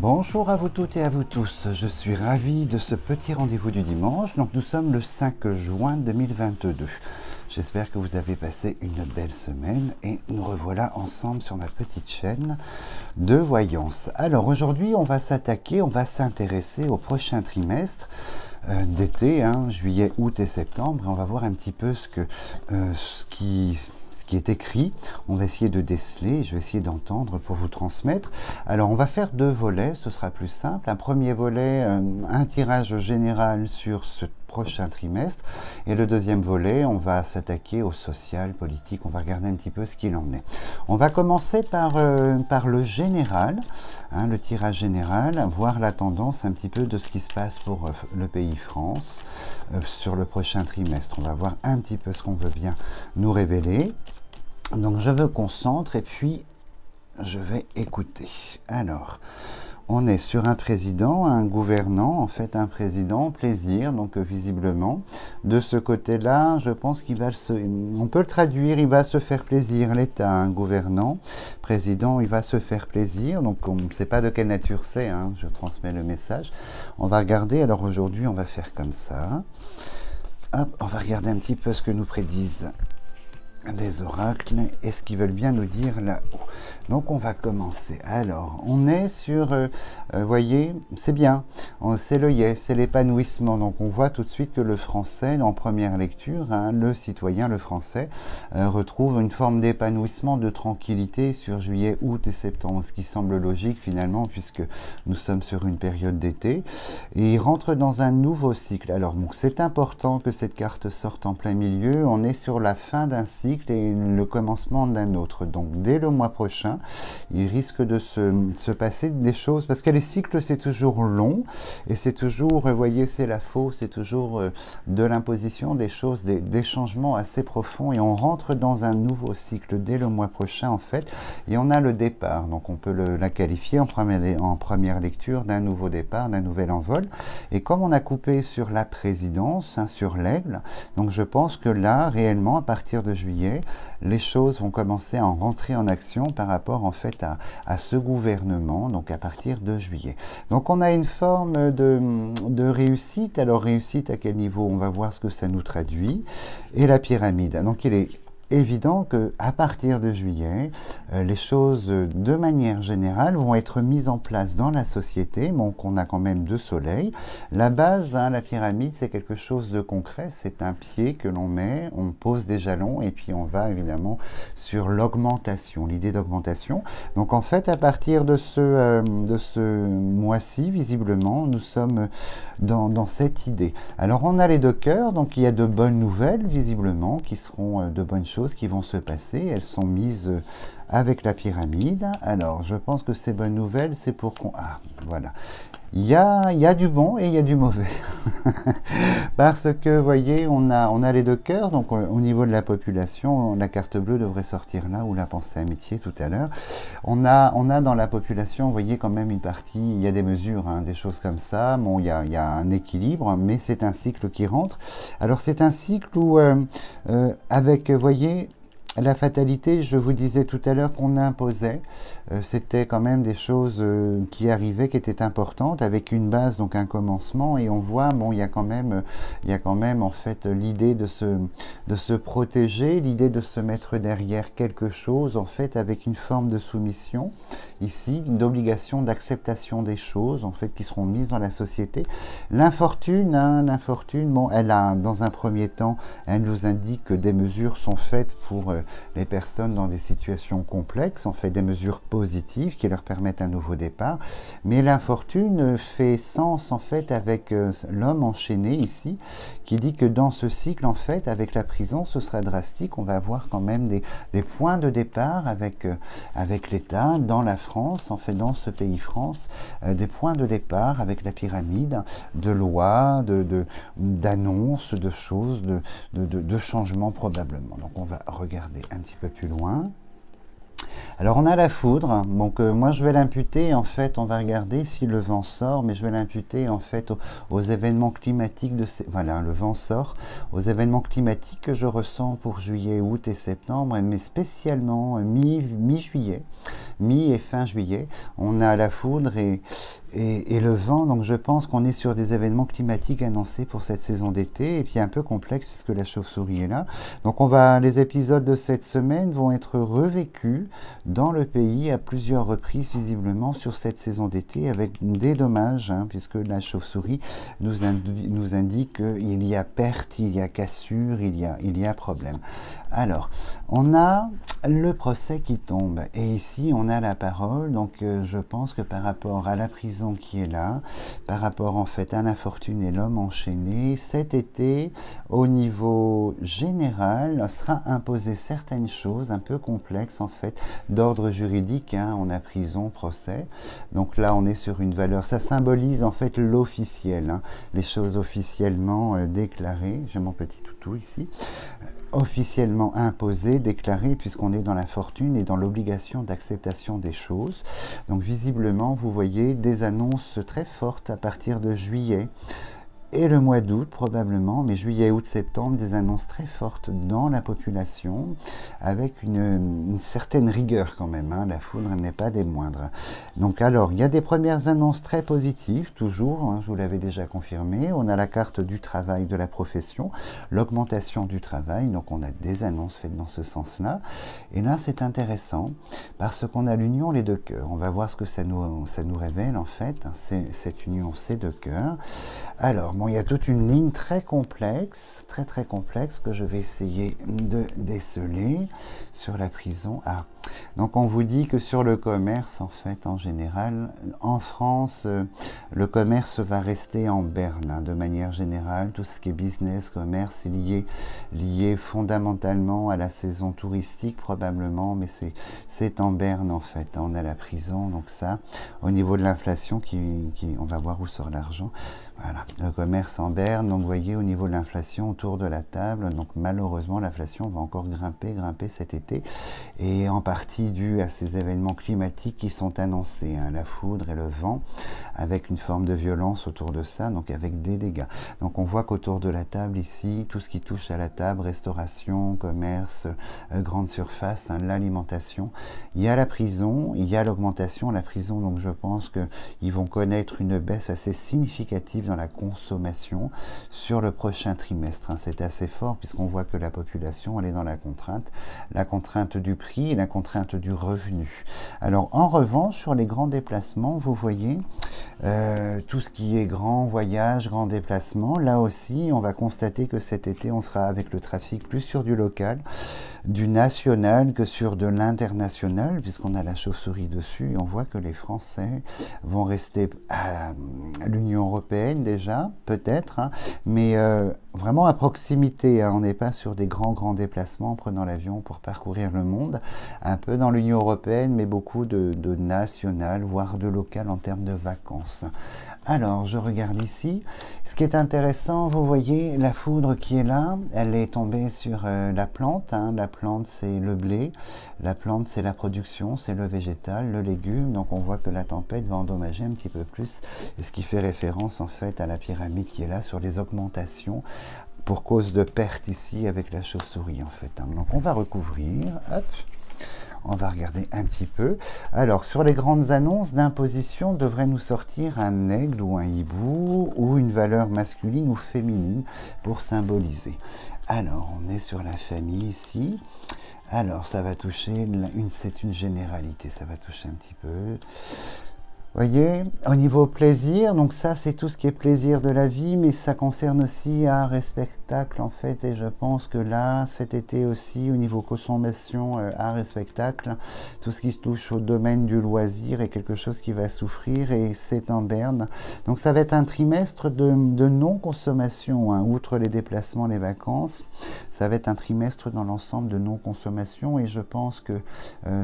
Bonjour à vous toutes et à vous tous, je suis ravi de ce petit rendez-vous du dimanche. Donc nous sommes le 5 juin 2022. J'espère que vous avez passé une belle semaine et nous revoilà ensemble sur ma petite chaîne de voyance. Alors aujourd'hui on va s'intéresser au prochain trimestre d'été, juillet, août et septembre, et on va voir un petit peu ce qui est écrit. On va essayer de déceler, je vais essayer d'entendre pour vous transmettre. Alors on va faire deux volets, ce sera plus simple. Un premier volet, un tirage général sur ce prochain trimestre, et le deuxième volet, on va s'attaquer au social, politique, on va regarder un petit peu ce qu'il en est. On va commencer par le général, le tirage général, voir la tendance un petit peu de ce qui se passe pour le pays France sur le prochain trimestre. On va voir un petit peu ce qu'on veut bien nous révéler. Donc je me concentre et puis je vais écouter. Alors, on est sur un président, un gouvernant, en fait un président, plaisir, donc visiblement. De ce côté-là, je pense qu'il va on peut le traduire, il va se faire plaisir. L'État, un gouvernant, président, il va se faire plaisir. Donc on ne sait pas de quelle nature c'est, je transmets le message. On va regarder, alors aujourd'hui on va faire comme ça. Hop, on va regarder un petit peu ce que nous prédisent les oracles et ce qu'ils veulent bien nous dire là-haut. Donc on va commencer. Alors on est sur, voyez, c'est bien, c'est l'œillet, c'est l'épanouissement. Donc on voit tout de suite que le français, en première lecture, le citoyen, le français, retrouve une forme d'épanouissement, de tranquillité sur juillet, août et septembre, ce qui semble logique finalement puisque nous sommes sur une période d'été. Et il rentre dans un nouveau cycle. Alors bon, c'est important que cette carte sorte en plein milieu. On est sur la fin d'un cycle et le commencement d'un autre. Donc dès le mois prochain, il risque de se passer des choses, parce que les cycles c'est toujours long, et c'est toujours, vous voyez, c'est la faux, c'est toujours de l'imposition des choses, des changements assez profonds, et on rentre dans un nouveau cycle dès le mois prochain en fait, et on a le départ, donc on peut la qualifier en première lecture d'un nouveau départ, d'un nouvel envol, et comme on a coupé sur la présidence, sur l'aigle, donc je pense que là, réellement, à partir de juillet, les choses vont commencer à rentrer en action par rapport en fait à ce gouvernement, donc à partir de juillet. Donc on a une forme de réussite. Alors réussite à quel niveau? On va voir ce que ça nous traduit. Et la pyramide. Donc il est évident qu'à partir de juillet, les choses de manière générale vont être mises en place dans la société. Donc on a quand même deux soleils. La base, la pyramide, c'est quelque chose de concret. C'est un pied que l'on met, on pose des jalons et puis on va évidemment sur l'augmentation, l'idée d'augmentation. Donc en fait, à partir de ce mois-ci, visiblement, nous sommes dans cette idée. Alors on a les deux cœurs, donc il y a de bonnes nouvelles, visiblement, qui seront de bonnes choses qui vont se passer. Elles sont mises avec la pyramide. Alors je pense que ces bonnes nouvelles, c'est pour qu'on... Ah, voilà. Il y a du bon et il y a du mauvais. Parce que, vous voyez, on a les deux cœurs. Donc, au niveau de la population, la carte bleue devrait sortir là, ou la pensée amitié tout à l'heure. On a dans la population, vous voyez, quand même une partie, il y a des mesures, des choses comme ça. Bon, il y a un équilibre, mais c'est un cycle qui rentre. Alors, c'est un cycle où, avec, vous voyez, la fatalité, je vous disais tout à l'heure qu'on imposait, c'était quand même des choses qui arrivaient, qui étaient importantes, avec une base, donc un commencement, et on voit, bon, il y a quand même en fait l'idée de se protéger, l'idée de se mettre derrière quelque chose, en fait, avec une forme de soumission, ici, d'obligation d'acceptation des choses, en fait, qui seront mises dans la société. L'infortune, bon, elle a, dans un premier temps, elle nous indique que des mesures sont faites pour les personnes dans des situations complexes, en fait des mesures positives qui leur permettent un nouveau départ, mais l'infortune fait sens en fait avec l'homme enchaîné ici, qui dit que dans ce cycle en fait, avec la prison, ce sera drastique, on va avoir quand même des points de départ avec l'État, dans la France, en fait dans ce pays France, des points de départ avec la pyramide, de lois, d'annonces, de choses, de changements probablement. Donc on va regarder un petit peu plus loin. Alors on a la foudre, donc moi je vais l'imputer, en fait on va regarder si le vent sort, mais je vais l'imputer en fait aux événements climatiques de ces... Voilà, le vent sort, aux événements climatiques que je ressens pour juillet, août et septembre, mais spécialement mi-juillet, mi et fin juillet, on a la foudre et le vent, donc je pense qu'on est sur des événements climatiques annoncés pour cette saison d'été, et puis un peu complexe puisque la chauve-souris est là. Donc les épisodes de cette semaine vont être revécus dans le pays à plusieurs reprises visiblement sur cette saison d'été avec des dommages, hein, puisque la chauve-souris nous indique qu'il y a perte, il y a cassure, il y a problème. Alors, on a le procès qui tombe et ici on a la parole, donc je pense que par rapport à la prison qui est là, par rapport en fait à l'infortune et l'homme enchaîné, cet été au niveau général sera imposé certaines choses un peu complexes en fait d'ordre juridique, hein, on a prison, procès, donc là on est sur une valeur, ça symbolise en fait l'officiel, hein, les choses officiellement déclarées, j'ai mon petit toutou ici, officiellement imposé, déclaré, puisqu'on est dans la fortune et dans l'obligation d'acceptation des choses. Donc visiblement, vous voyez des annonces très fortes à partir de juillet et le mois d'août probablement, mais juillet, août, septembre, des annonces très fortes dans la population, avec une certaine rigueur quand même, hein, la foudre n'est pas des moindres. Donc alors, il y a des premières annonces très positives, toujours, hein, je vous l'avais déjà confirmé, on a la carte du travail de la profession, l'augmentation du travail, donc on a des annonces faites dans ce sens-là, et là c'est intéressant, parce qu'on a l'union les deux cœurs, on va voir ce que ça nous révèle en fait, cette union ces deux cœurs. Alors, bon, il y a toute une ligne très complexe, très complexe, que je vais essayer de déceler sur la prison. Ah, donc on vous dit que sur le commerce, en fait, en général, en France, le commerce va rester en berne, hein, de manière générale. Tout ce qui est business, commerce, est lié fondamentalement à la saison touristique, probablement, mais c'est en berne, en fait. On a la prison, donc ça, au niveau de l'inflation, on va voir où sort l'argent. Voilà, le commerce en berne, donc vous voyez au niveau de l'inflation autour de la table, donc malheureusement l'inflation va encore grimper cet été, et en partie dû à ces événements climatiques qui sont annoncés, hein, la foudre et le vent, avec une forme de violence autour de ça, donc avec des dégâts. Donc on voit qu'autour de la table ici, tout ce qui touche à la table, restauration, commerce, grande surface, hein, l'alimentation, il y a la prison, il y a l'augmentation, la prison, donc je pense qu'ils vont connaître une baisse assez significative dans la consommation sur le prochain trimestre, hein. C'est assez fort puisqu'on voit que la population elle est dans la contrainte du prix et la contrainte du revenu. Alors en revanche sur les grands déplacements, vous voyez tout ce qui est grand voyage, grand déplacement, là aussi on va constater que cet été on sera avec le trafic plus sur du local, du national que sur de l'international, puisqu'on a la chauve-souris dessus, et on voit que les Français vont rester à l'Union européenne déjà, peut-être, hein, mais vraiment à proximité, hein, on n'est pas sur des grands déplacements en prenant l'avion pour parcourir le monde, un peu dans l'Union européenne, mais beaucoup de national, voire de local en termes de vacances. Alors, je regarde ici. Ce qui est intéressant, vous voyez la foudre qui est là, elle est tombée sur la plante. Hein. La plante, c'est le blé. La plante, c'est la production, c'est le végétal, le légume. Donc, on voit que la tempête va endommager un petit peu plus. Et ce qui fait référence, en fait, à la pyramide qui est là sur les augmentations pour cause de perte ici avec la chauve-souris, en fait. Hein. Donc, on va recouvrir. Hop. On va regarder un petit peu. Alors, sur les grandes annonces d'imposition, devrait nous sortir un aigle ou un hibou ou une valeur masculine ou féminine pour symboliser. Alors, on est sur la famille ici. Alors, ça va toucher, c'est une généralité, ça va toucher un petit peu. Voyez, au niveau plaisir, donc ça c'est tout ce qui est plaisir de la vie, mais ça concerne aussi art et spectacle en fait, et je pense que là, cet été aussi, au niveau consommation, art et spectacle, tout ce qui touche au domaine du loisir est quelque chose qui va souffrir, et c'est en berne. Donc ça va être un trimestre de non-consommation, hein, outre les déplacements, les vacances, ça va être un trimestre dans l'ensemble de non-consommation, et je pense que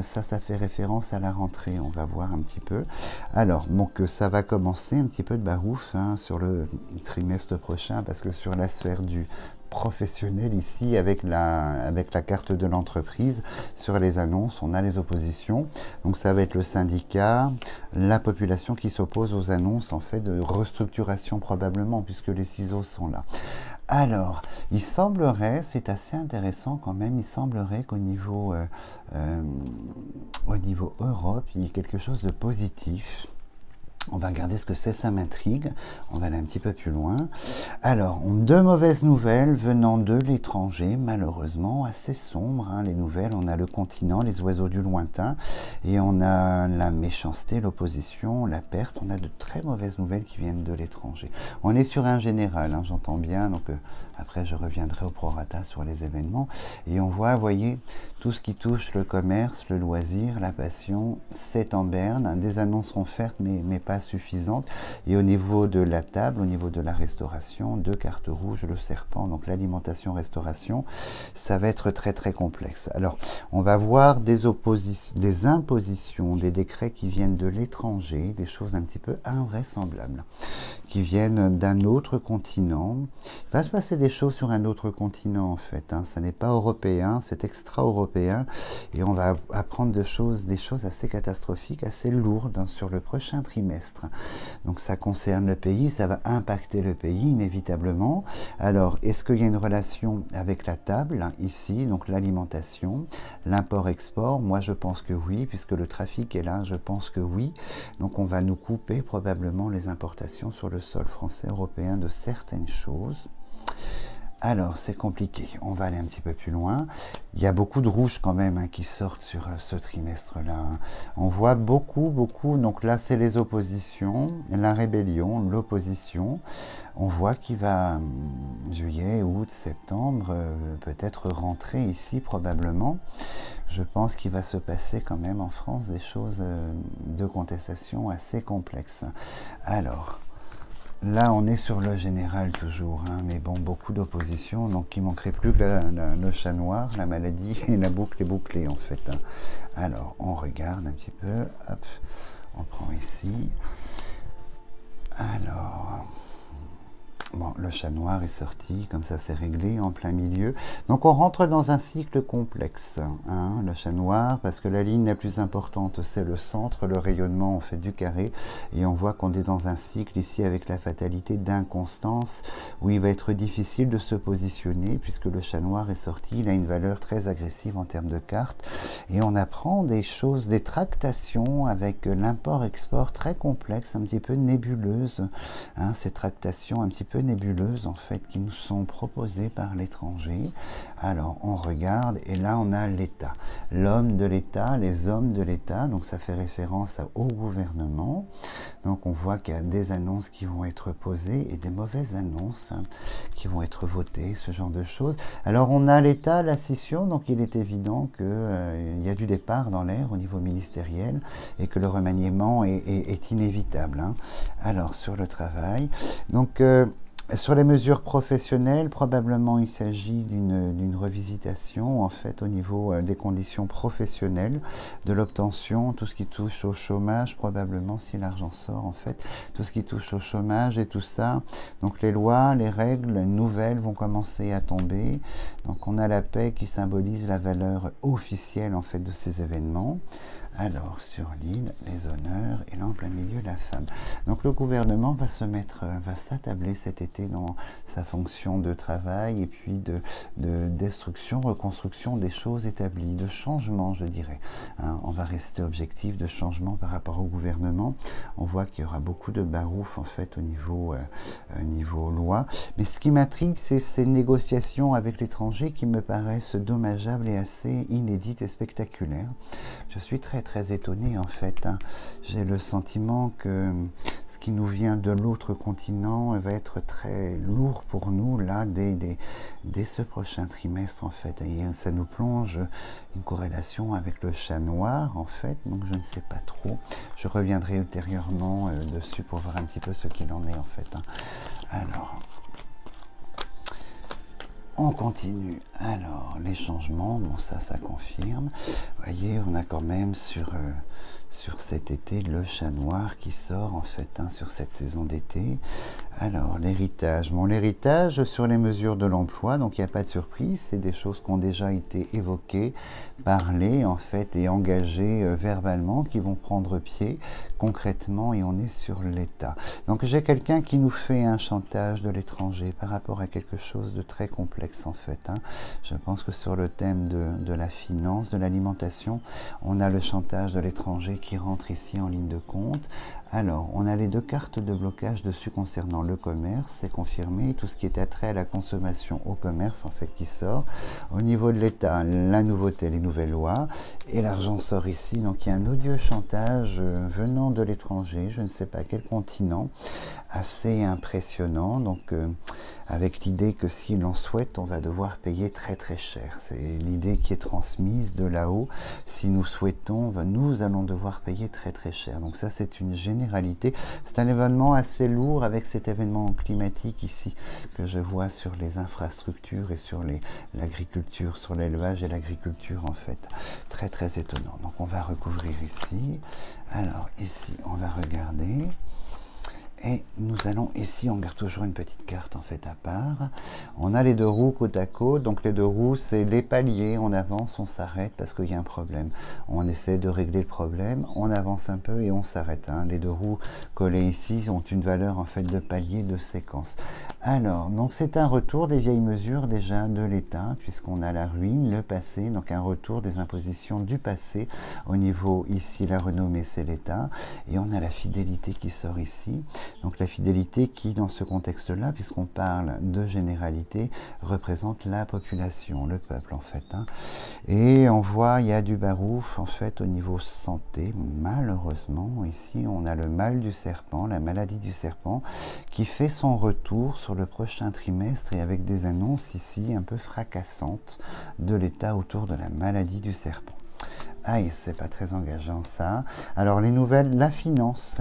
ça fait référence à la rentrée, on va voir un petit peu. Alors, donc ça va commencer un petit peu de barouf, hein, sur le trimestre prochain, parce que sur la sphère du professionnel ici avec la carte de l'entreprise. Sur les annonces, on a les oppositions. Donc ça va être le syndicat, la population qui s'oppose aux annonces en fait de restructuration probablement, puisque les ciseaux sont là. Alors, il semblerait, c'est assez intéressant quand même, il semblerait qu'au niveau, au niveau Europe, il y ait quelque chose de positif. On va regarder ce que c'est, ça m'intrigue. On va aller un petit peu plus loin. Alors, deux mauvaises nouvelles venant de l'étranger, malheureusement, assez sombres. Hein, les nouvelles, on a le continent, les oiseaux du lointain, et on a la méchanceté, l'opposition, la perte. On a de très mauvaises nouvelles qui viennent de l'étranger. On est sur un général, hein, j'entends bien, donc après je reviendrai au prorata sur les événements. Et on voit, vous voyez, tout ce qui touche le commerce, le loisir, la passion, c'est en berne. Des annonces sont faites, mais pas suffisantes. Et au niveau de la table, au niveau de la restauration, deux cartes rouges, le serpent, donc l'alimentation-restauration, ça va être très très complexe. Alors, on va voir des impositions, des décrets qui viennent de l'étranger, des choses un petit peu invraisemblables, qui viennent d'un autre continent. Il va se passer des choses sur un autre continent en fait. Hein. Ça n'est pas européen, c'est extra-européen. Et on va apprendre des choses assez catastrophiques, assez lourdes hein, sur le prochain trimestre. Donc ça concerne le pays, ça va impacter le pays inévitablement. Alors, est-ce qu'il y a une relation avec la table hein, ici, donc l'alimentation, l'import-export? Moi je pense que oui, puisque le trafic est là, je pense que oui. Donc on va nous couper probablement les importations sur le sol français européen de certaines choses. Alors, c'est compliqué. On va aller un petit peu plus loin. Il y a beaucoup de rouges quand même hein, qui sortent sur ce trimestre-là. Hein. On voit beaucoup. Donc là, c'est les oppositions, la rébellion, l'opposition. On voit qu'il va, juillet, août, septembre, peut-être rentrer ici probablement. Je pense qu'il va se passer quand même en France des choses de contestation assez complexes. Alors... Là, on est sur le général toujours, hein, mais bon, beaucoup d'opposition, donc il manquerait plus que le chat noir, la maladie, et la boucle est bouclée en fait. Hein. Alors, on regarde un petit peu, hop, on prend ici. Alors... Bon, le chat noir est sorti, comme ça c'est réglé en plein milieu. Donc on rentre dans un cycle complexe, hein, le chat noir, parce que la ligne la plus importante c'est le centre, le rayonnement, on fait du carré, et on voit qu'on est dans un cycle ici avec la fatalité d'inconstance, où il va être difficile de se positionner, puisque le chat noir est sorti, il a une valeur très agressive en termes de cartes, et on apprend des choses, des tractations avec l'import-export très complexes, un petit peu nébuleuses, hein, ces tractations un petit peu nébuleuses en fait qui nous sont proposées par l'étranger. Alors on regarde et là on a l'État, l'homme de l'État, les hommes de l'État, donc ça fait référence au gouvernement. Donc on voit qu'il y a des annonces qui vont être posées et des mauvaises annonces hein, qui vont être votées, ce genre de choses. Alors on a l'État, la scission, donc il est évident qu'il y a du départ dans l'air au niveau ministériel et que le remaniement est inévitable. Hein. Alors sur le travail, donc sur les mesures professionnelles, probablement il s'agit d'une revisitation en fait au niveau des conditions professionnelles, de l'obtention, tout ce qui touche au chômage, probablement si l'argent sort en fait, tout ce qui touche au chômage et tout ça. Donc les lois, les règles nouvelles vont commencer à tomber. Donc on a la paix qui symbolise la valeur officielle en fait de ces événements. Alors, sur l'île, les honneurs, et là en plein milieu, la femme. Donc le gouvernement va s'attabler cet été dans sa fonction de travail et puis de destruction, reconstruction des choses établies, de changement, je dirais. Hein, on va rester objectif de changement par rapport au gouvernement. On voit qu'il y aura beaucoup de barouf en fait au niveau loi. Mais ce qui m'intrigue, c'est ces négociations avec l'étranger qui me paraissent dommageables et assez inédites et spectaculaires. Je suis très étonné en fait. Hein. J'ai le sentiment que ce qui nous vient de l'autre continent va être très lourd pour nous là dès ce prochain trimestre en fait. Et ça nous plonge une corrélation avec le chat noir en fait. Donc je ne sais pas trop. Je reviendrai ultérieurement dessus pour voir un petit peu ce qu'il en est en fait. Hein. Alors... On continue. Alors, les changements, bon ça confirme. Vous voyez, on a quand même sur cet été le chat noir qui sort en fait hein, sur cette saison d'été. Alors, l'héritage. Bon, l'héritage sur les mesures de l'emploi, donc il n'y a pas de surprise, c'est des choses qui ont déjà été évoquées, parlées en fait et engagées verbalement, qui vont prendre pied concrètement et on est sur l'État. Donc j'ai quelqu'un qui nous fait un chantage de l'étranger par rapport à quelque chose de très complexe en fait. Hein. Je pense que sur le thème de la finance, de l'alimentation, on a le chantage de l'étranger qui rentre ici en ligne de compte. Alors, on a les deux cartes de blocage dessus concernant le commerce, c'est confirmé, tout ce qui est attrait à la consommation au commerce en fait qui sort. Au niveau de l'État, la nouveauté, les nouvelles lois, et l'argent sort ici, donc il y a un odieux chantage venant de l'étranger, je ne sais pas quel continent, assez impressionnant, donc avec l'idée que si l'on souhaite, on va devoir payer très très cher. C'est l'idée qui est transmise de là-haut, si nous souhaitons, nous allons devoir payer très très cher. Donc ça c'est une généralité, c'est un événement assez lourd avec cet événement climatique ici que je vois sur les infrastructures et sur l'agriculture, sur l'élevage et l'agriculture en fait. Très très étonnant. Donc on va recouvrir ici. Alors ici on va regarder. Et nous allons ici, on garde toujours une petite carte en fait à part. On a les deux roues côte à côte, donc les deux roues c'est les paliers, on avance, on s'arrête parce qu'il y a un problème. On essaie de régler le problème, on avance un peu et on s'arrête. Hein. Les deux roues collées ici ont une valeur en fait de palier, de séquence. Alors, donc c'est un retour des vieilles mesures déjà de l'État, puisqu'on a la ruine, le passé, donc un retour des impositions du passé. Au niveau ici, la renommée c'est l'État, et on a la fidélité qui sort ici. Donc la fidélité qui, dans ce contexte-là, puisqu'on parle de généralité, représente la population, le peuple en fait. Hein. Et on voit, il y a du barouf en fait au niveau santé, malheureusement. Ici, on a le mal du serpent, la maladie du serpent, qui fait son retour sur le prochain trimestre et avec des annonces ici un peu fracassantes de l'État autour de la maladie du serpent. Aïe, c'est pas très engageant ça. Alors les nouvelles, la finance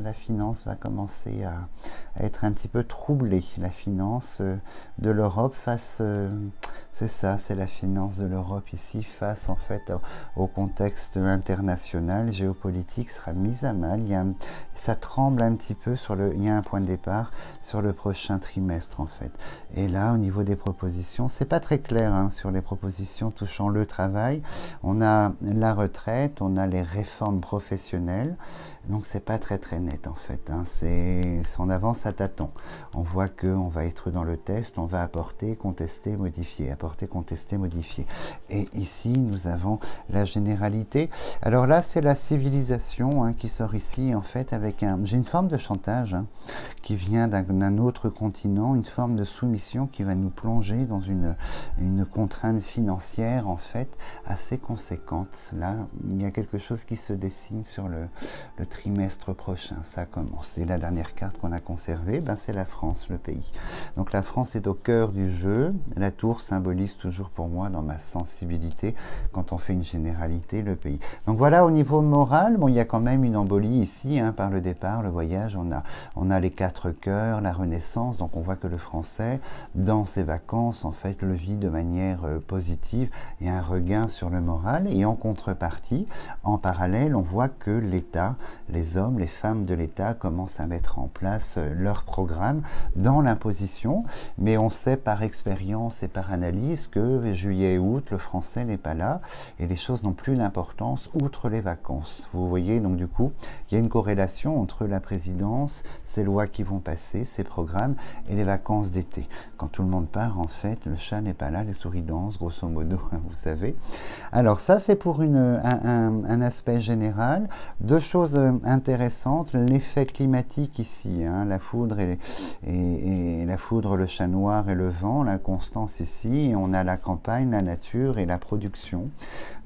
va commencer à être un petit peu troublée. La finance de l'Europe face, c'est ça, c'est la finance de l'Europe ici face en fait au contexte international, géopolitique sera mise à mal. Ça tremble un petit peu il y a un point de départ sur le prochain trimestre en fait. Et là, au niveau des propositions, c'est pas très clair hein, sur les propositions touchant le travail. On a la retraite. On a les réformes professionnelles, donc c'est pas très très net en fait, hein. On avance à tâtons, on voit qu'on va être dans le test, on va apporter, contester, modifier, apporter, contester, modifier. Et ici nous avons la généralité, alors là c'est la civilisation hein, qui sort ici en fait avec j'ai une forme de chantage hein, qui vient d'un autre continent, une forme de soumission qui va nous plonger dans une contrainte financière en fait assez conséquente. Là il y a quelque chose qui se dessine sur le trimestre prochain, ça commence. Et la dernière carte qu'on a conservée, ben c'est la France, le pays. Donc la France est au cœur du jeu, la tour symbolise toujours pour moi dans ma sensibilité, quand on fait une généralité, le pays. Donc voilà, au niveau moral, bon, il y a quand même une embolie ici, hein, par le départ, le voyage, on a les quatre cœurs, la renaissance, donc on voit que le Français, dans ses vacances, en fait, le vit de manière positive, et un regain sur le moral, et en contrepartie, en parallèle, on voit que l'État, les hommes, les femmes de l'État commencent à mettre en place leur programme dans l'imposition, mais on sait par expérience et par analyse que juillet et août, le français n'est pas là, et les choses n'ont plus d'importance outre les vacances. Vous voyez, donc du coup, il y a une corrélation entre la présidence, ces lois qui vont passer, ces programmes, et les vacances d'été. Quand tout le monde part, en fait, le chat n'est pas là, les souris dansent, grosso modo, vous savez. Alors ça, c'est pour un aspect général. Deux choses intéressantes, l'effet climatique ici, hein, la foudre et la foudre, le chat noir et le vent, l'inconstance ici, et on a la campagne, la nature et la production.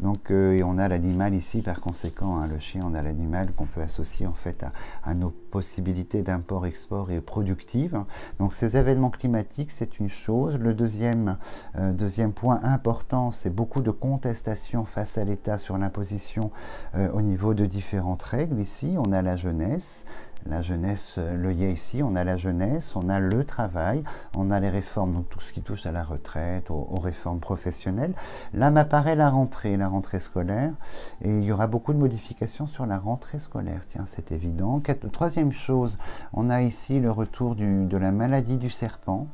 Donc, et on a l'animal ici par conséquent, hein, le chien, on a l'animal qu'on peut associer en fait à nos possibilités d'import-export et productives. Donc ces événements climatiques, c'est une chose. Le deuxième point important, c'est beaucoup de contestations face à l'État sur l'imposition au niveau de différentes règles. Ici, on a la jeunesse, La jeunesse, l'œillet ici, on a la jeunesse, on a le travail, on a les réformes, donc tout ce qui touche à la retraite, aux réformes professionnelles. Là m'apparaît la rentrée scolaire, et il y aura beaucoup de modifications sur la rentrée scolaire, tiens, c'est évident. Troisième chose, on a ici le retour de la maladie du serpent,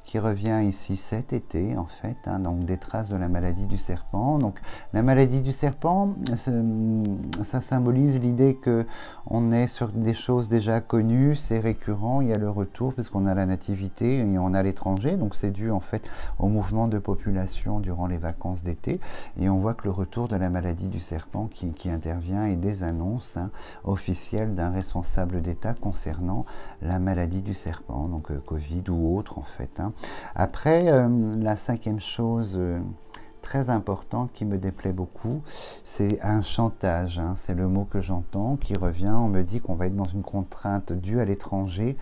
qui revient ici cet été, en fait, hein, donc des traces de la maladie du serpent. Donc la maladie du serpent, ça symbolise l'idée que on est sur des choses déjà connues, c'est récurrent, il y a le retour, puisqu'on a la nativité et on a l'étranger, donc c'est dû en fait au mouvement de population durant les vacances d'été, et on voit que le retour de la maladie du serpent qui intervient et des annonces officielles d'un responsable d'État concernant la maladie du serpent, donc Covid ou autre en fait. Après, la cinquième chose très importante qui me déplaît beaucoup, c'est un chantage, hein, c'est le mot que j'entends qui revient. On me dit qu'on va être dans une contrainte due à l'étranger,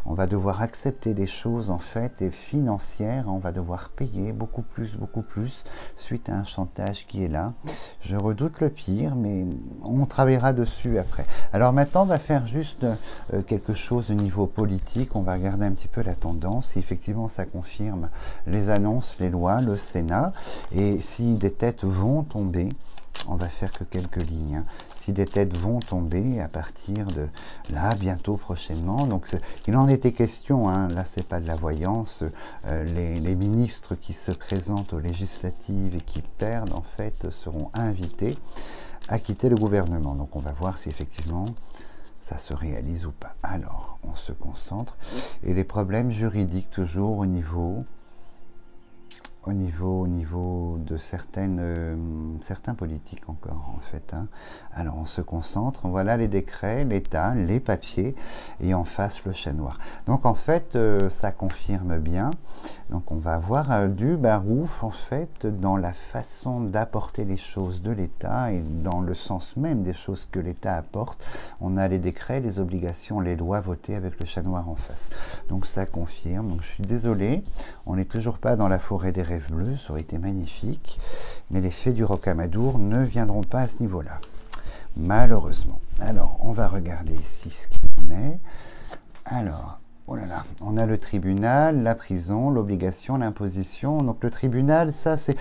on va devoir accepter des choses en fait et financières, on va devoir payer beaucoup plus suite à un chantage qui est là. Je redoute le pire, mais on travaillera dessus après. Alors maintenant on va faire juste quelque chose au niveau politique, on va regarder un petit peu la tendance, si effectivement ça confirme les annonces, les lois, le Sénat, et si des têtes vont tomber, on va faire que quelques lignes, hein. Si des têtes vont tomber à partir de là, bientôt, prochainement, donc il en était question, hein, là c'est pas de la voyance, les ministres qui se présentent aux législatives et qui perdent en fait seront invités à quitter le gouvernement. Donc on va voir si effectivement ça se réalise ou pas. Alors on se concentre, et les problèmes juridiques toujours au niveau de certains politiques encore en fait, hein. Alors on se concentre, voilà les décrets, l'État, les papiers, et en face le chat noir. Donc en fait ça confirme bien, donc on va avoir du barouf en fait dans la façon d'apporter les choses de l'État et dans le sens même des choses que l'État apporte. On a les décrets, les obligations, les lois votées avec le chat noir en face. Donc ça confirme, donc je suis désolé, on n'est toujours pas dans la forêt des rêves bleus, ça aurait été magnifique, mais les fées du Rocamadour ne viendront pas à ce niveau-là, malheureusement. Alors, on va regarder ici ce qu'il en est. Alors, oh là là, on a le tribunal, la prison, l'obligation, l'imposition. Donc le tribunal, ça c'est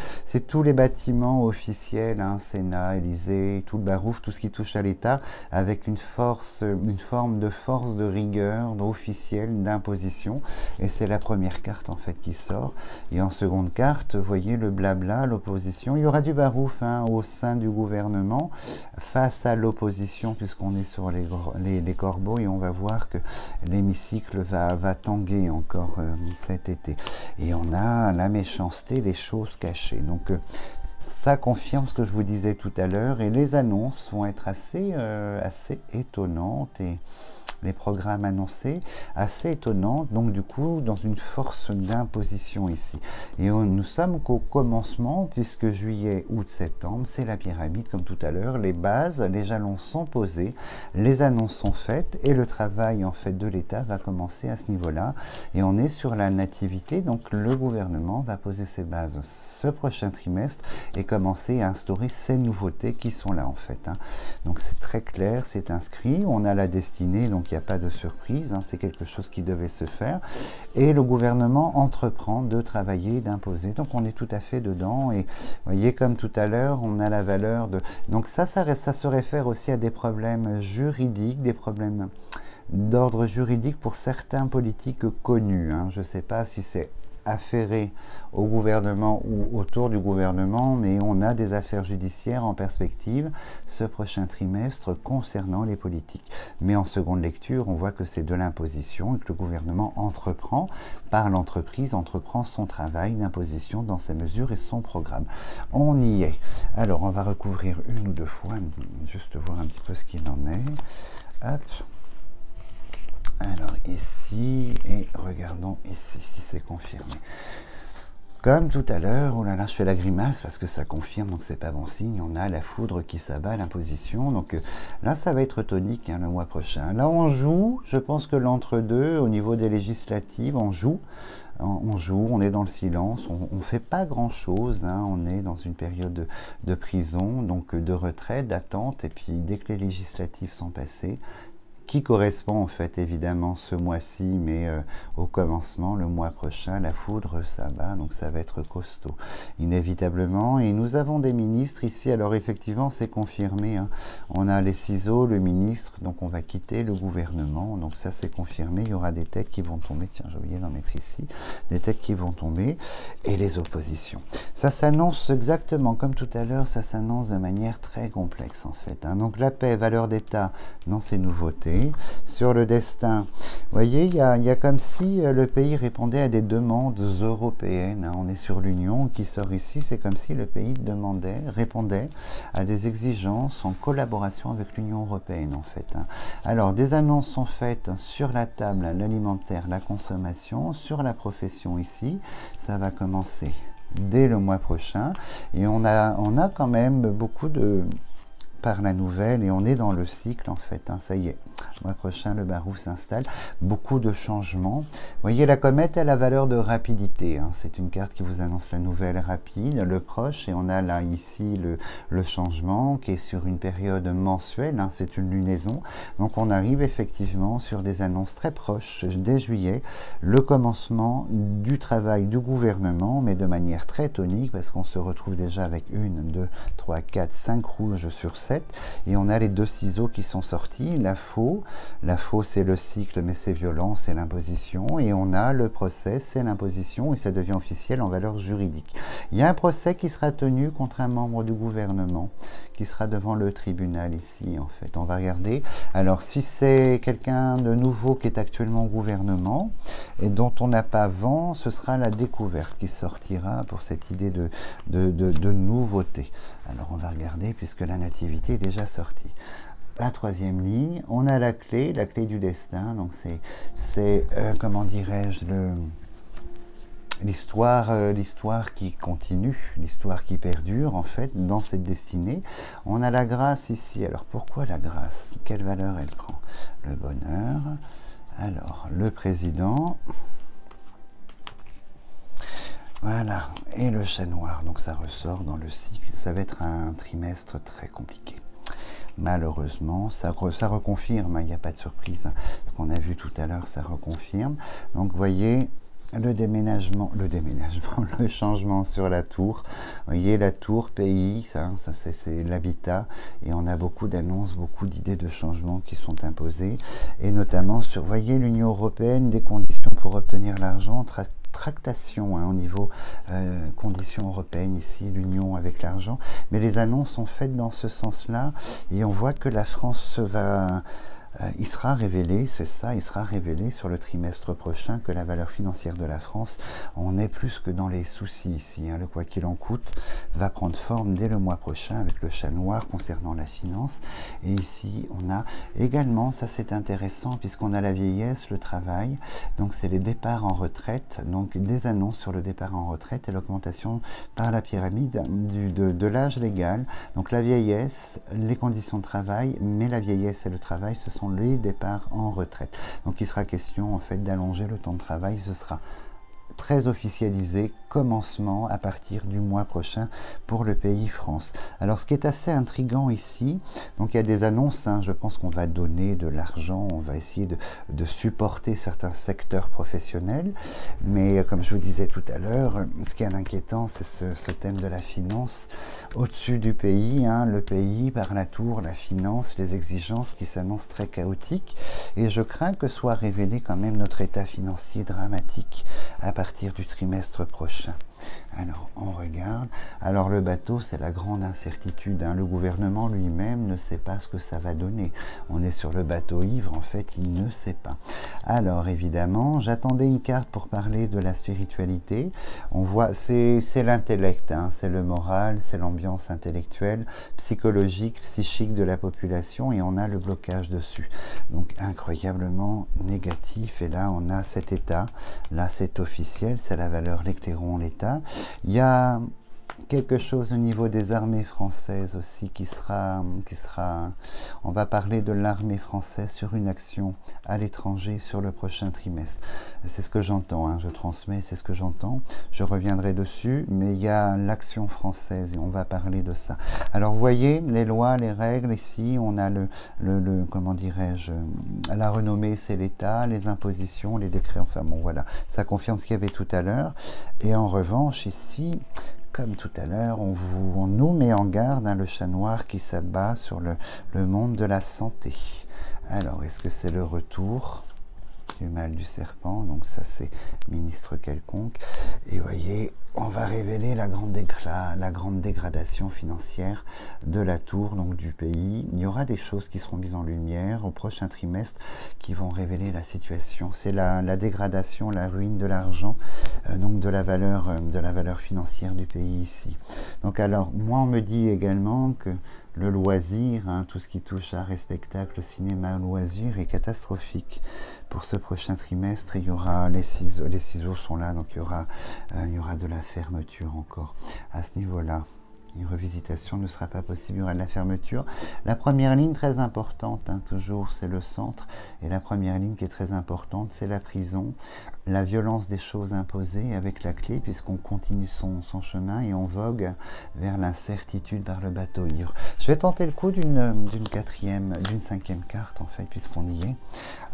tous les bâtiments officiels, hein, Sénat, Élysée, tout le barouf, tout ce qui touche à l'État, avec une forme de force de rigueur officielle d'imposition. Et c'est la première carte en fait qui sort. Et en seconde carte, vous voyez le blabla, l'opposition. Il y aura du barouf, hein, au sein du gouvernement face à l'opposition, puisqu'on est sur les corbeaux, et on va voir que l'hémicycle va tanguer encore cet été. Et on a la méchanceté, les choses cachées. Donc ça confirme ce que je vous disais tout à l'heure, et les annonces vont être assez étonnantes, et les programmes annoncés assez étonnants, donc du coup dans une force d'imposition ici. Et nous sommes qu'au commencement, puisque juillet, août, septembre, c'est la pyramide comme tout à l'heure, les bases, les jalons sont posés, les annonces sont faites, et le travail en fait de l'État va commencer à ce niveau-là, et on est sur la nativité, donc le gouvernement va poser ses bases ce prochain trimestre et commencer à instaurer ces nouveautés qui sont là en fait, hein. Donc c'est très clair, c'est inscrit, on a la destinée, donc il n'y a pas de surprise, hein, c'est quelque chose qui devait se faire, et le gouvernement entreprend de travailler, d'imposer, donc on est tout à fait dedans. Et vous voyez, comme tout à l'heure, on a la valeur de... Donc ça se réfère aussi à des problèmes juridiques, des problèmes d'ordre juridique pour certains politiques connus, hein. Je ne sais pas si c'est affairé au gouvernement ou autour du gouvernement, mais on a des affaires judiciaires en perspective ce prochain trimestre concernant les politiques. Mais en seconde lecture, on voit que c'est de l'imposition et que le gouvernement entreprend, par l'entreprise, entreprend son travail d'imposition dans ses mesures et son programme. On y est. Alors, on va recouvrir une ou deux fois, juste voir un petit peu ce qu'il en est. Hop. Alors ici, et regardons ici si c'est confirmé. Comme tout à l'heure, oh là là, je fais la grimace parce que ça confirme, donc c'est pas bon signe. On a la foudre qui s'abat, l'imposition. Donc là, ça va être tonique, hein, le mois prochain. Là, on joue, je pense que l'entre-deux, au niveau des législatives, on joue, on est dans le silence, on ne fait pas grand-chose, hein, on est dans une période de prison, donc de retraite, d'attente, et puis dès que les législatives sont passées, qui correspond en fait évidemment ce mois-ci, mais au commencement, le mois prochain, la foudre s'abat, donc ça va être costaud, inévitablement. Et nous avons des ministres ici, alors effectivement c'est confirmé, hein. On a les ciseaux, le ministre, donc on va quitter le gouvernement, donc ça c'est confirmé, il y aura des têtes qui vont tomber, tiens j'ai oublié d'en mettre ici, des têtes qui vont tomber, et les oppositions. Ça s'annonce exactement comme tout à l'heure, ça s'annonce de manière très complexe en fait, hein. Donc la paix, valeur d'État, dans ces nouveautés. Sur le destin, vous voyez, il y a comme si le pays répondait à des demandes européennes, hein. On est sur l'Union qui sort ici, c'est comme si le pays répondait à des exigences en collaboration avec l'Union européenne en fait, hein. Alors des annonces sont faites sur la table, l'alimentaire, la consommation, sur la profession ici, ça va commencer dès le mois prochain, et on a quand même beaucoup de par la nouvelle, et on est dans le cycle en fait, hein, ça y est, le mois prochain le Barou s'installe, beaucoup de changements. Vous voyez la comète a la valeur de rapidité, hein. C'est une carte qui vous annonce la nouvelle rapide, le proche, et on a là ici le changement qui est sur une période mensuelle, hein, c'est une lunaison, donc on arrive effectivement sur des annonces très proches dès juillet, le commencement du travail du gouvernement, mais de manière très tonique, parce qu'on se retrouve déjà avec 1, 2, 3, 4, 5 rouges sur 7, et on a les 2 ciseaux qui sont sortis, la faux c'est le cycle mais c'est violent, c'est l'imposition, et on a le procès, c'est l'imposition, et ça devient officiel en valeur juridique. Il y a un procès qui sera tenu contre un membre du gouvernement, qui sera devant le tribunal ici en fait, on va regarder. Alors si c'est quelqu'un de nouveau qui est actuellement au gouvernement, et dont on n'a pas vent, ce sera la découverte qui sortira pour cette idée de nouveauté. Alors on va regarder puisque la nativité est déjà sortie. La 3e ligne, on a la clé du destin, donc c'est comment dirais-je, l'histoire qui continue, l'histoire qui perdure en fait dans cette destinée. On a la grâce ici, alors pourquoi la grâce? Quelle valeur elle prend? Le bonheur, alors le président, voilà, et le chat noir, donc ça ressort dans le cycle, ça va être un trimestre très compliqué. Malheureusement, ça reconfirme, hein, il n'y a pas de surprise, hein, ce qu'on a vu tout à l'heure, ça reconfirme. Donc vous voyez, le déménagement, le changement sur la tour. Vous voyez la tour pays, ça c'est l'habitat, et on a beaucoup d'annonces, beaucoup d'idées de changements qui sont imposées, et notamment sur, voyez, l'Union européenne, des conditions pour obtenir l'argent, tractation, hein, au niveau conditions européennes, ici l'union avec l'argent, mais les annonces sont faites dans ce sens-là, et on voit que la France va... il sera révélé, c'est ça, il sera révélé sur le trimestre prochain que la valeur financière de la France, on est plus que dans les soucis ici, hein. Le quoi qu'il en coûte va prendre forme dès le mois prochain avec le chat noir concernant la finance. Et ici on a également, ça c'est intéressant puisqu'on a la vieillesse, le travail, donc c'est les départs en retraite, donc des annonces sur le départ en retraite et l'augmentation par la pyramide de l'âge légal. Donc la vieillesse, les conditions de travail, mais la vieillesse et le travail, ce sont les départs en retraite. Donc il sera question en fait d'allonger le temps de travail, ce sera très officialisé, commencement à partir du mois prochain pour le pays France. Alors ce qui est assez intriguant ici, donc il y a des annonces, hein, je pense qu'on va donner de l'argent, on va essayer de supporter certains secteurs professionnels, mais comme je vous disais tout à l'heure, ce qui est inquiétant, c'est ce thème de la finance au-dessus du pays, hein, le pays par la tour, la finance, les exigences qui s'annoncent très chaotiques, et je crains que soit révélé quand même notre état financier dramatique à partir du trimestre prochain. Alors, on regarde. Alors, le bateau, c'est la grande incertitude, hein. Le gouvernement lui-même ne sait pas ce que ça va donner. On est sur le bateau ivre, en fait, il ne sait pas. Alors, évidemment, j'attendais une carte pour parler de la spiritualité. On voit, c'est l'intellect, hein, c'est le moral, c'est l'ambiance intellectuelle, psychologique, psychique de la population, et on a le blocage dessus. Donc, incroyablement négatif. Et là, on a cet état. Là, c'est officiel, c'est la valeur lectéron, l'état. Il y a quelque chose au niveau des armées françaises aussi on va parler de l'armée française sur une action à l'étranger sur le prochain trimestre. C'est ce que j'entends, hein, je transmets, c'est ce que j'entends. Je reviendrai dessus, mais il y a l'action française et on va parler de ça. Alors vous voyez, les lois, les règles, ici, on a comment dirais-je, la renommée, c'est l'État, les impositions, les décrets, enfin bon, voilà. Ça confirme ce qu'il y avait tout à l'heure. Et en revanche, ici, comme tout à l'heure, on nous met en garde, hein, le chat noir qui s'abat sur le monde de la santé. Alors, est-ce que c'est le retour du mal du serpent? Donc ça, c'est ministre quelconque. Et vous voyez, on va révéler la grande dégradation financière de la tour, donc du pays. Il y aura des choses qui seront mises en lumière au prochain trimestre qui vont révéler la situation. C'est la dégradation, la ruine de l'argent, donc de la valeur financière du pays ici. Donc alors, moi on me dit également que le loisir, hein, tout ce qui touche art et spectacle, cinéma, loisir est catastrophique. Pour ce prochain trimestre, il y aura les ciseaux sont là, donc il y aura de la fermeture encore à ce niveau-là. Une revisitation ne sera pas possible, il y aura de la fermeture. La première ligne très importante, hein, toujours, c'est le centre. Et la première ligne qui est très importante, c'est la prison. La violence des choses imposées avec la clé, puisqu'on continue son chemin et on vogue vers l'incertitude par le bateau ivre. Je vais tenter le coup d'une cinquième carte, en fait, puisqu'on y est.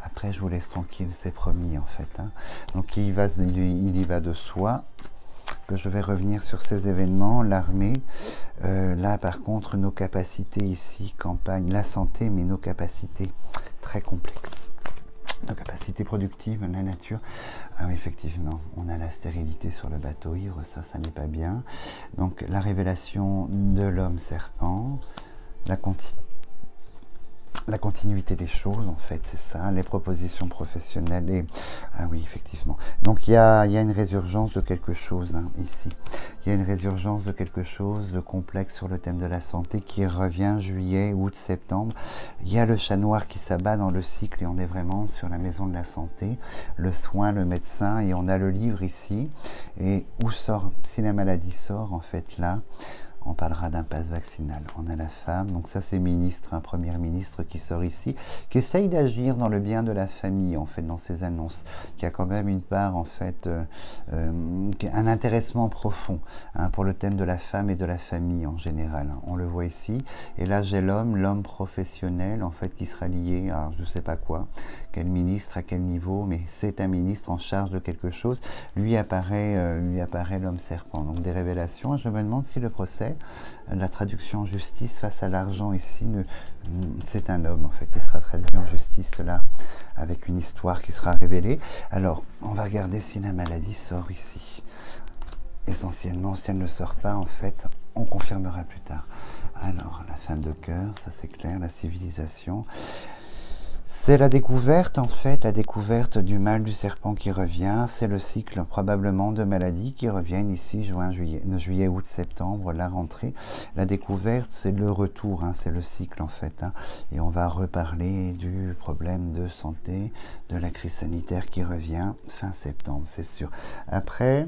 Après, je vous laisse tranquille, c'est promis, en fait. Hein. Donc, il y va de soi que je vais revenir sur ces événements, l'armée, là par contre nos capacités ici, campagne, la santé, mais nos capacités très complexes, nos capacités productives, la nature, ah oui, effectivement, on a la stérilité sur le bateau ivre, ça n'est pas bien, donc la révélation de l'homme serpent, la continuité des choses, en fait, c'est ça, les propositions professionnelles, et ah oui, effectivement. Donc il y a une résurgence de quelque chose, hein, ici. Il y a une résurgence de quelque chose de complexe sur le thème de la santé qui revient juillet, août, septembre. Il y a le chat noir qui s'abat dans le cycle et on est vraiment sur la maison de la santé, le soin, le médecin, et on a le livre ici. Et où sort, si la maladie sort, en fait, là, on parlera d'un pass vaccinal. On a la femme, donc ça c'est ministre, un premier ministre qui sort ici, qui essaye d'agir dans le bien de la famille, en fait, dans ses annonces, qui a quand même une part, en fait, un intéressement profond, hein, pour le thème de la femme et de la famille en général. Hein. On le voit ici. Et là j'ai l'homme professionnel, en fait, qui sera lié à je ne sais pas quoi, quel ministre, à quel niveau, mais c'est un ministre en charge de quelque chose. Lui apparaît l'homme serpent. Donc des révélations. Je me demande si le procès, la traduction en justice face à l'argent ici, c'est un homme en fait qui sera traduit en justice là, avec une histoire qui sera révélée. Alors, on va regarder si la maladie sort ici. Essentiellement, si elle ne sort pas, en fait, on confirmera plus tard. Alors, la femme de cœur, ça c'est clair, la civilisation. C'est la découverte, en fait, la découverte du mal du serpent qui revient. C'est le cycle probablement de maladies qui reviennent ici, juillet, août, septembre, la rentrée. La découverte, c'est le retour, hein, c'est le cycle en fait. Hein, et on va reparler du problème de santé, de la crise sanitaire qui revient fin septembre, c'est sûr. Après,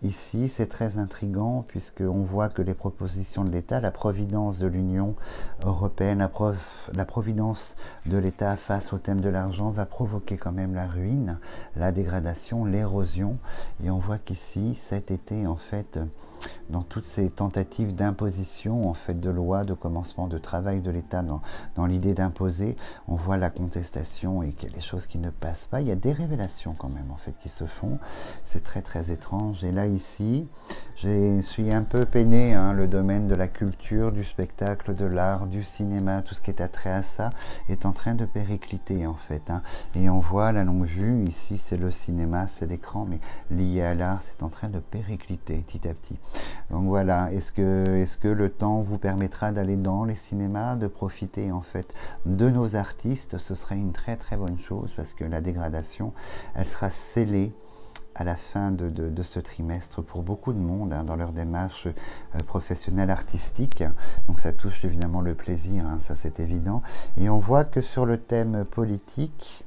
ici, c'est très intriguant puisqu'on voit que les propositions de l'État, la providence de l'Union européenne, la providence de l'État face au thème de l'argent va provoquer quand même la ruine, la dégradation, l'érosion. Et on voit qu'ici, cet été, en fait, dans toutes ces tentatives d'imposition, en fait, de loi, de commencement de travail de l'État, dans l'idée d'imposer, on voit la contestation et qu'il y a des choses qui ne passent pas. Il y a des révélations quand même, en fait, qui se font. C'est très, très étrange. Et là, ici, je suis un peu peiné, hein, le domaine de la culture, du spectacle, de l'art, du cinéma, tout ce qui est attrait à ça, est en train de péricliter, en fait. Hein. Et on voit la longue vue, ici, c'est le cinéma, c'est l'écran, mais lié à l'art, c'est en train de péricliter petit à petit. Donc voilà, est-ce que le temps vous permettra d'aller dans les cinémas, de profiter en fait de nos artistes? Ce serait une très très bonne chose parce que la dégradation, elle sera scellée à la fin de ce trimestre pour beaucoup de monde, hein, dans leur démarche professionnelle artistique. Donc ça touche évidemment le plaisir, hein, ça c'est évident. Et on voit que sur le thème politique,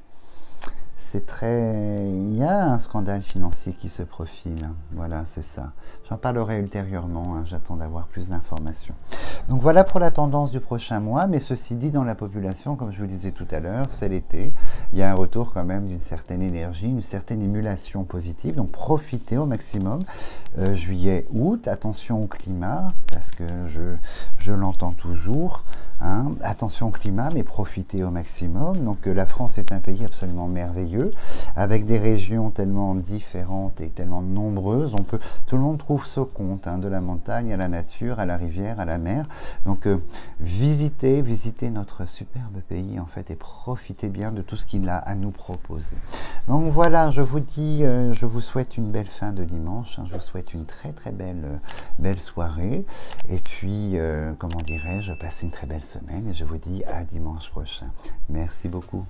c'est très... Il y a un scandale financier qui se profile. Voilà, c'est ça. J'en parlerai ultérieurement, hein, j'attends d'avoir plus d'informations. Donc voilà pour la tendance du prochain mois, mais ceci dit, dans la population, comme je vous le disais tout à l'heure, c'est l'été. Il y a un retour quand même d'une certaine énergie, une certaine émulation positive, donc profitez au maximum. Juillet, août, attention au climat, parce que je l'entends toujours. Hein. Attention au climat, mais profitez au maximum. Donc la France est un pays absolument merveilleux, avec des régions tellement différentes et tellement nombreuses. Tout le monde trouve son compte, hein, de la montagne à la nature, à la rivière, à la mer. Donc visitez notre superbe pays en fait et profitez bien de tout ce qu'il a à nous proposer. Donc voilà, je vous dis, je vous souhaite une belle fin de dimanche. Hein, je vous souhaite une très très belle soirée. Et puis, comment dirais-je, passez une très belle semaine et je vous dis à dimanche prochain. Merci beaucoup.